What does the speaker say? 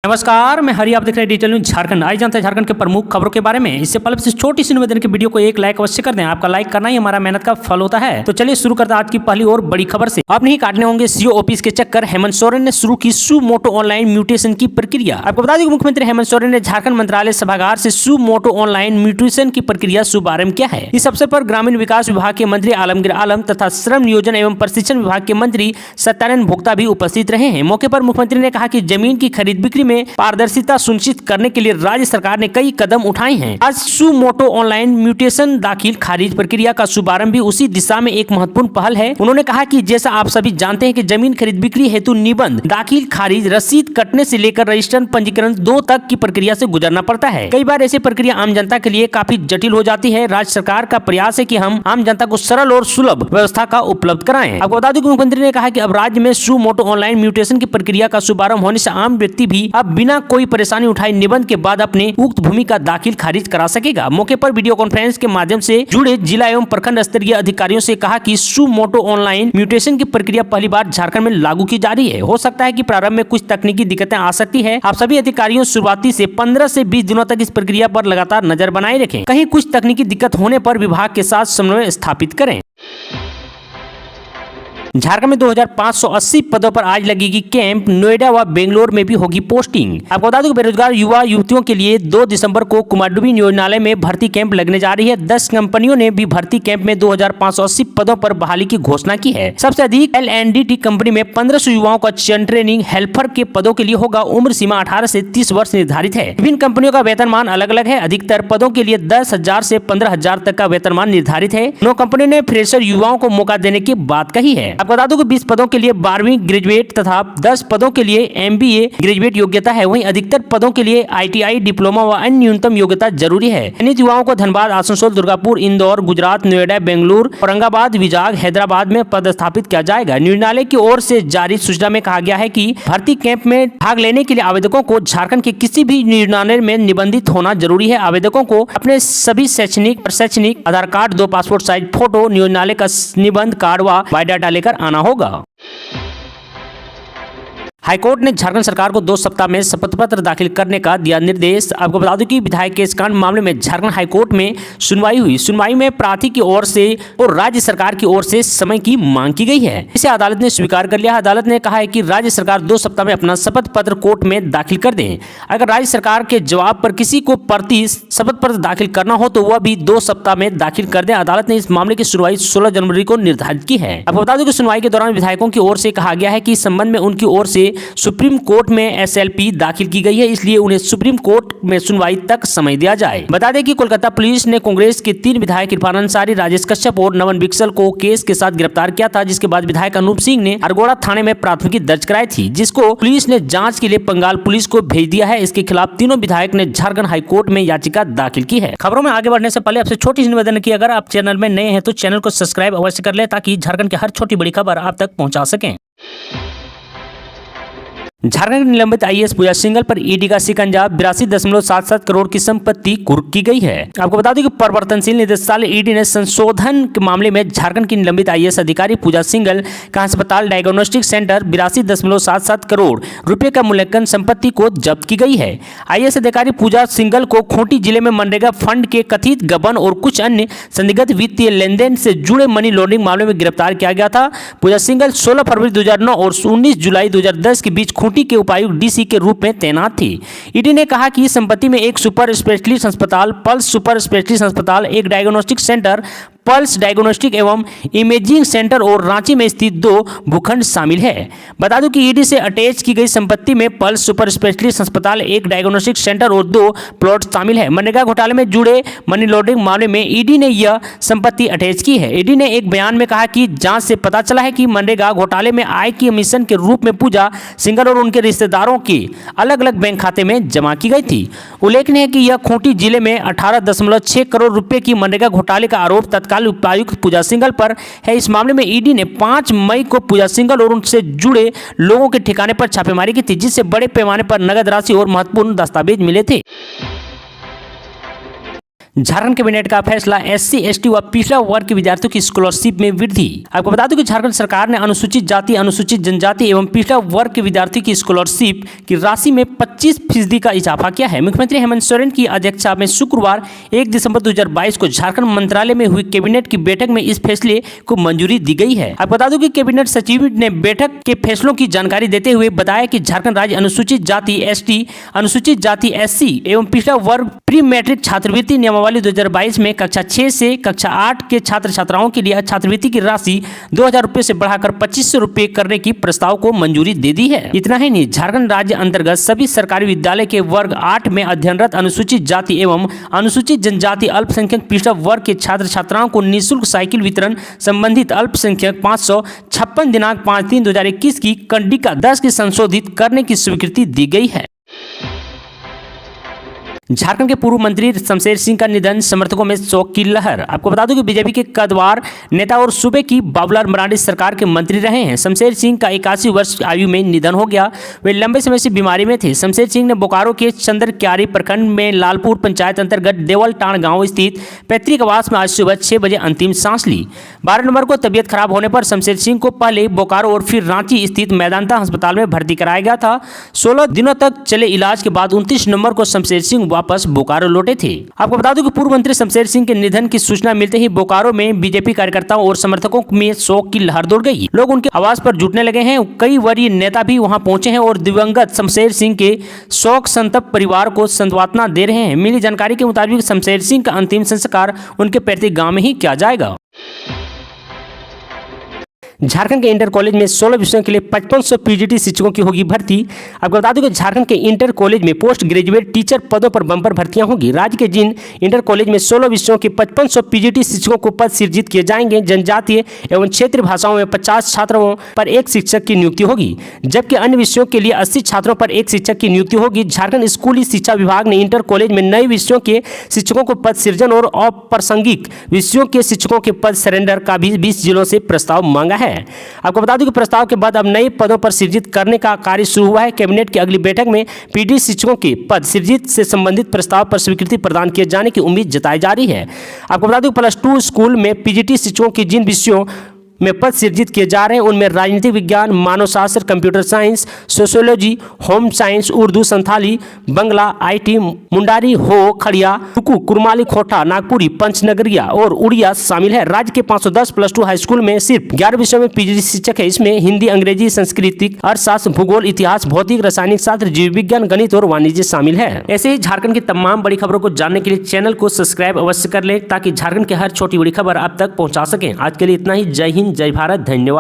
नमस्कार, मैं हरि। आप देख रहे हैं डिजिटल न्यूज झारखंड। आज जानते हैं झारखंड के प्रमुख खबरों के बारे में। इससे पहले इस छोटी सी निवेदन की वीडियो को एक लाइक अवश्य कर दें। आपका लाइक करना ही हमारा मेहनत का फल होता है। तो चलिए शुरू करते हैं आज की पहली और बड़ी खबर से। आप नहीं काटने होंगे सीओ ऑफिस के चक्कर। हेमंत सोरेन ने शुरू की सुमोटो ऑनलाइन म्यूटेशन की प्रक्रिया। आपको बता दें कि मुख्यमंत्री हेमंत सोरेन ने झारखंड मंत्रालय सभागार से सुमोटो ऑनलाइन म्यूटेशन की प्रक्रिया शुभारंभ किया है। इस अवसर पर ग्रामीण विकास विभाग के मंत्री आलमगीर आलम तथा श्रम नियोजन एवं प्रशिक्षण विभाग के मंत्री सत्यानंद भोक्ता भी उपस्थित रहे हैं। मौके पर मुख्यमंत्री ने कहा कि जमीन की खरीद बिक्री में पारदर्शिता सुनिश्चित करने के लिए राज्य सरकार ने कई कदम उठाए हैं। आज सुमोटो ऑनलाइन म्यूटेशन दाखिल खारिज प्रक्रिया का शुभारंभ भी उसी दिशा में एक महत्वपूर्ण पहल है। उन्होंने कहा कि जैसा आप सभी जानते हैं कि जमीन खरीद बिक्री हेतु निबंध दाखिल खारिज रसीद कटने से लेकर रजिस्ट्रेशन पंजीकरण 2 तक की प्रक्रिया से गुजरना पड़ता है। कई बार ऐसी प्रक्रिया आम जनता के लिए काफी जटिल हो जाती है। राज्य सरकार का प्रयास है कि हम आम जनता को सरल और सुलभ व्यवस्था का उपलब्ध कराएं। आपको बता दूं कि मुख्यमंत्री ने कहा कि अब राज्य में सुमोटो ऑनलाइन म्यूटेशन की प्रक्रिया का शुभारंभ होने से आम व्यक्ति भी अब बिना कोई परेशानी उठाए निबंध के बाद अपने उक्त भूमि का दाखिल खारिज करा सकेगा। मौके पर वीडियो कॉन्फ्रेंस के माध्यम से जुड़े जिला एवं प्रखंड स्तरीय अधिकारियों से कहा कि सुमोटो ऑनलाइन म्यूटेशन की प्रक्रिया पहली बार झारखंड में लागू की जा रही है। हो सकता है कि प्रारंभ में कुछ तकनीकी दिक्कतें आ सकती है। आप सभी अधिकारियों शुरुआती से 15 से 20 दिनों तक इस प्रक्रिया पर लगातार नजर बनाए रखें। कहीं कुछ तकनीकी दिक्कत होने पर विभाग के साथ समन्वय स्थापित करें। झारखंड में 2580 पदों पर आज लगेगी कैंप। नोएडा व बेंगलोर में भी होगी पोस्टिंग। आपको बता दूं कि बेरोजगार युवा युवतियों के लिए 2 दिसंबर को कुमारडुबी नियोजनालय में भर्ती कैंप लगने जा रही है। 10 कंपनियों ने भी भर्ती कैंप में 2580 पदों पर बहाली की घोषणा की है। सबसे अधिक LNDT कंपनी में 1500 युवाओं का चयन ट्रेनिंग हेल्पर के पदों के लिए होगा। उम्र सीमा 18 से 30 वर्ष निर्धारित है। विभिन्न कंपनियों का वेतनमान अलग अलग है। अधिकतर पदों के लिए 10,000 से 15,000 तक का वेतनमान निर्धारित है। 9 कंपनियों ने फ्रेशर युवाओं को मौका देने की बात कही है। आपको बता दूं कि 20 पदों के लिए 12वीं ग्रेजुएट तथा 10 पदों के लिए MBA ग्रेजुएट योग्यता है। वहीं अधिकतर पदों के लिए ITI डिप्लोमा व अन्य न्यूनतम योग्यता जरूरी है। चयनित युवाओं को धनबाद, आसनसोल, दुर्गापुर, इंदौर, गुजरात, नोएडा, बेंगलुरु, औरंगाबाद, विजाग, हैदराबाद में पदस्थापित किया जाएगा। नियोजनालय की ओर से जारी सूचना में कहा गया है कि भर्ती कैंप में भाग लेने के लिए आवेदकों को झारखंड के किसी भी नियोजनालय में निबंधित होना जरूरी है। आवेदकों को अपने सभी शैक्षणिक आधार कार्ड, 2 पासपोर्ट साइज फोटो, नियोजनालय का निबंध कार्ड व बायोडाटा लेकर आना होगा। हाईकोर्ट ने झारखंड सरकार को 2 सप्ताह में शपथ पत्र दाखिल करने का दिया निर्देश। आपको बता दूं कि विधायक केस कांड मामले में झारखंड हाईकोर्ट में सुनवाई हुई। सुनवाई में प्रार्थी की ओर से और राज्य सरकार की ओर से समय की मांग की गई है। इसे अदालत ने स्वीकार कर लिया। अदालत ने कहा है कि राज्य सरकार 2 सप्ताह में अपना शपथ पत्र कोर्ट में दाखिल कर दें। अगर राज्य सरकार के जवाब पर किसी को प्रति शपथ पत्र दाखिल करना हो तो वह भी 2 सप्ताह में दाखिल कर दें। अदालत ने इस मामले की सुनवाई 16 जनवरी को निर्धारित की है। आपको बता दूं कि सुनवाई के दौरान विधायकों की ओर से कहा गया है कि इस संबंध में उनकी ओर से सुप्रीम कोर्ट में SLP दाखिल की गई है, इसलिए उन्हें सुप्रीम कोर्ट में सुनवाई तक समय दिया जाए। बता दें कि कोलकाता पुलिस ने कांग्रेस के 3 विधायक इरफान अंसारी, राजेश कश्यप और नवन बिक्सल को केस के साथ गिरफ्तार किया था, जिसके बाद विधायक अनूप सिंह ने अरगोड़ा थाने में प्राथमिकी दर्ज कराई थी, जिसको पुलिस ने जांच के लिए बंगाल पुलिस को भेज दिया है। इसके खिलाफ तीनों विधायक ने झारखंड हाईकोर्ट में याचिका दाखिल की है। खबरों में आगे बढ़ने से पहले आपसे छोटी सी निवेदन की, अगर आप चैनल में नए हैं तो चैनल को सब्सक्राइब अवश्य कर ले ताकि झारखंड की हर छोटी बड़ी खबर आप तक पहुंचा सकें। झारखंड की निलंबित IAS पूजा सिंघल पर ED का शिकंजा। 82.77 करोड़ की संपत्ति कुर्क की गई है। आपको बता दें कि प्रवर्तनशील निदेशालय ED ने संशोधन के मामले में झारखंड की निलंबित IAS अधिकारी पूजा सिंघल का अस्पताल डायग्नोस्टिक सेंटर 82.77 करोड़ रुपए का मूल्यांकन संपत्ति को जब्त की गई है। IAS अधिकारी पूजा सिंघल को खूंटी जिले में मनरेगा फंड के कथित गबन और कुछ अन्य संदिग्ध वित्तीय लेनदेन से जुड़े मनी लॉन्ड्रिंग मामले में गिरफ्तार किया गया था। पूजा सिंघल 16 फरवरी 2009 और 19 जुलाई 2010 के बीच खूंटी के उपायुक्त DC के रूप में तैनात थी। ED ने कहा कि इस संपत्ति में एक सुपर स्पेशलिस्ट अस्पताल, पल्स सुपर स्पेशलिस्ट अस्पताल, एक डायग्नोस्टिक सेंटर, पल्स डायग्नोस्टिक एवं इमेजिंग सेंटर और रांची में स्थित 2 भूखंड शामिल है। बता दूं कि ED से अटैच की गई संपत्ति में पल्स सुपर स्पेशलिस्ट अस्पताल, एक डायग्नोस्टिक सेंटर और 2 प्लॉट शामिल है। मनरेगा घोटाले में जुड़े मनी लॉन्ड्रिंग मामले में ED ने यह संपत्ति अटैच की है। ED ने एक बयान में कहा कि जांच से पता चला है कि मनरेगा घोटाले में आय की कमीशन के रूप में पूजा सिंघल और उनके रिश्तेदारों की अलग अलग बैंक खाते में जमा की गई थी। उल्लेखनीय है कि यह खूंटी जिले में 18.6 करोड़ रुपए की मनरेगा घोटाले का आरोप तत्काल उपायुक्त पूजा सिंघल पर है। इस मामले में ED ने 5 मई को पूजा सिंघल और उनसे जुड़े लोगों के ठिकाने पर छापेमारी की थी, जिससे बड़े पैमाने पर नगद राशि और महत्वपूर्ण दस्तावेज मिले थे। झारखंड कैबिनेट का फैसला एससी, एसटी व पिछड़ा वर्ग के विद्यार्थियों की स्कॉलरशिप में वृद्धि। आपको बता दूं कि झारखंड सरकार ने अनुसूचित जाति, अनुसूचित जनजाति एवं पिछड़ा वर्ग के विद्यार्थियों की स्कॉलरशिप की राशि में 25% का इजाफा किया है। मुख्यमंत्री हेमंत सोरेन की अध्यक्षता में शुक्रवार 1 दिसंबर 2022 को झारखंड मंत्रालय में हुई कैबिनेट की बैठक में इस फैसले को मंजूरी दी गई है। आपको बता दूं कि कैबिनेट सचिव ने बैठक के फैसलों की जानकारी देते हुए बताया कि झारखंड राज्य अनुसूचित जाति एसटी, अनुसूचित जाति एससी एवं पिछड़ा वर्ग प्री मैट्रिक छात्रवृत्ति नियमावली 2022 में कक्षा 6 से कक्षा 8 के छात्र छात्राओं के लिए छात्रवृत्ति की राशि 2000 रुपये से बढ़ाकर 2500 रुपये करने की प्रस्ताव को मंजूरी दे दी है। इतना ही नहीं, झारखंड राज्य अंतर्गत सभी सरकारी विद्यालय के वर्ग 8 में अध्ययनरत अनुसूचित जाति एवं अनुसूचित जनजाति अल्पसंख्यक पिछड़ा वर्ग के छात्र छात्राओं को निःशुल्क साइकिल वितरण संबंधित अल्पसंख्यक 556 दिनांक 5/3/2021 की कंडिका 10 की संशोधित करने की स्वीकृति दी गई है। झारखंड के पूर्व मंत्री शमशेर सिंह का निधन, समर्थकों में शोक की लहर। आपको बता दूं कि बीजेपी के कद्दावर नेता और सूबे की बाबूलाल मरांडी सरकार के मंत्री रहे हैं। शमशेर सिंह का 81 वर्ष आयु में निधन हो गया। वे लंबे समय से बीमारी में थे। शमशेर सिंह ने बोकारो के चंद्रक्यारी प्रखंड में लालपुर पंचायत अंतर्गत देवलटाण गांव स्थित पैतृक आवास में आज सुबह 6 बजे अंतिम सांस ली। 12 नवंबर को तबियत खराब होने पर शमशेर सिंह को पहले बोकारो और फिर रांची स्थित मैदांता अस्पताल में भर्ती कराया गया था। 16 दिनों तक चले इलाज के बाद 29 नवंबर को शमशेर सिंह वापस बोकारो लौटे थे। आपको बता दूं कि पूर्व मंत्री शमशेर सिंह के निधन की सूचना मिलते ही बोकारो में बीजेपी कार्यकर्ताओं और समर्थकों में शोक की लहर दौड़ गई। लोग उनके आवास पर जुटने लगे हैं। कई वरीय नेता भी वहां पहुंचे हैं और दिवंगत शमशेर सिंह के शोक संतप्त परिवार को सांत्वना दे रहे हैं। मिली जानकारी के मुताबिक शमशेर सिंह का अंतिम संस्कार उनके पैतृक गांव में ही किया जाएगा। झारखंड के इंटर कॉलेज में 16 विषयों के लिए 5500 पीजीटी शिक्षकों की होगी भर्ती। आपको बता दूं कि झारखंड के इंटर कॉलेज में पोस्ट ग्रेजुएट टीचर पदों पर बंपर भर्तियां होंगी। राज्य के जिन इंटर कॉलेज में 16 विषयों के 5500 पीजीटी शिक्षकों को पद सृजित किए जाएंगे, जनजातीय एवं क्षेत्रीय भाषाओं में 50 छात्रों पर एक शिक्षक की नियुक्ति होगी, जबकि अन्य विषयों के लिए 80 छात्रों पर एक शिक्षक की नियुक्ति होगी। झारखंड स्कूली शिक्षा विभाग ने इंटर कॉलेज में नए विषयों के शिक्षकों को पद सृजन और अप्रासंगिक विषयों के शिक्षकों के पद सरेंडर का भी 20 जिलों से प्रस्ताव मांगा है। आपको बता दूं कि प्रस्ताव के बाद अब नए पदों पर सृजित करने का कार्य शुरू हुआ है। कैबिनेट की अगली बैठक में पीडी शिक्षकों के पद सृजित से संबंधित प्रस्ताव पर स्वीकृति प्रदान किए जाने की उम्मीद जताई जा रही है। आपको बता दूं +2 स्कूल में पीजीटी शिक्षकों की जिन विषयों में पद सृजित किए जा रहे हैं उनमें राजनीतिक विज्ञान, मानव शास्त्र, computer science, sociology, home science, Urdu, Santhali, Bangla, IT, Mundari, हो, खड़िया, टुकू, कुरमाली, खोटा, नागपुरी, पंचनगरिया और उड़िया शामिल है। राज्य के 510 +2 हाई स्कूल में सिर्फ 11 विषयों में पीजीटी शिक्षक है। इसमें हिंदी, अंग्रेजी, संस्कृत, अर्थशास्त्र, भूगोल, इतिहास, भौतिक, रासायनिक शास्त्र, जीव विज्ञान, गणित और वाणिज्य शामिल है। ऐसे ही झारखंड की तमाम बड़ी खबरों को जानने के लिए चैनल को सब्सक्राइब अवश्य कर ले ताकि झारखंड की हर छोटी बड़ी खबर आप तक पहुंचा सकें। आज के लिए इतना ही। जय हिंद, जय भारत, धन्यवाद।